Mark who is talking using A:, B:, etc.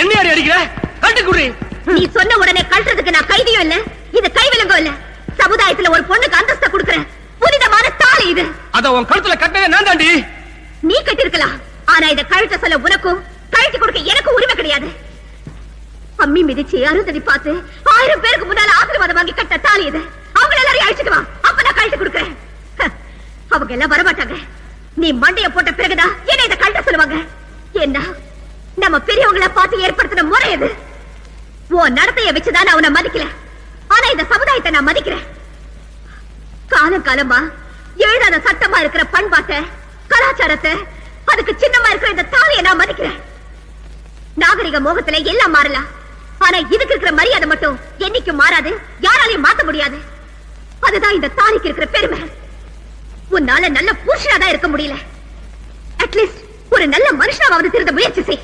A: என்ன யாரு அடிக்கிற? கட்டு குடி.
B: நீ சொன்ன உடனே கல்றதுக்கு நான் கைதியும் இல்ல, இது கைவிலங்கும் இல்ல. சமுதாயத்துல ஒரு பொண்ணுக்கு அந்தஸ்தை கொடுக்கற புனிதமான தாலி இது.
A: அத உன் கழுத்துல கட்டவே நான் தாண்டி.
B: நீ கட்டிருக்கலாம், ஆனா இத கழுத்த சொல்ல உனக்கும் கழுத்து கொடுக்க எனக்கும் உரிமை கிடையாது. அம்மி மிதிச்சு அருந்ததி பார்த்து 1000 பேருக்கு முன்னால ஆசீர்வாதம் வாங்கி கட்ட தாலி இது. அவங்க எல்லாரையும் அழிச்சிட்டு வா, அப்ப நான் கழுத்து கொடுக்கறேன். அவங்க எல்லாம் வரமாட்டாங்க. நீ மண்டைய போட்ட பிறகுதான் என்ன இதை கழட்ட சொல்லுவாங்க. என்ன நம்ம பெரியவங்களை பார்த்து ஏற்படுத்தின முறை இது. உன் நடத்தைய வச்சுதான் நான் உன்னை மதிக்கல, ஆனா இந்த சமுதாயத்தை நான் மதிக்கிறேன். காலம் காலமா எழுதாத சட்டமா இருக்கிற பண்பாட்டை, கலாச்சாரத்தை, அதுக்கு சின்னமா இருக்கிற இந்த தாலியை நான் மதிக்கிறேன். நாகரிக மோகத்துல எல்லாம் மாறலாம், ஆனா இதுக்கு இருக்கிற மரியாதை மட்டும் என்னைக்கும் மாறாது, யாராலையும் மாத்த முடியாது. அதுதான் இந்த தாலிக்கு இருக்கிற பெருமை. உன்னால நல்ல புருஷனா தான் இருக்க முடியல, அட்லீஸ்ட் ஒரு நல்ல மனுஷனாவது திருந்த முயற்சி செய்.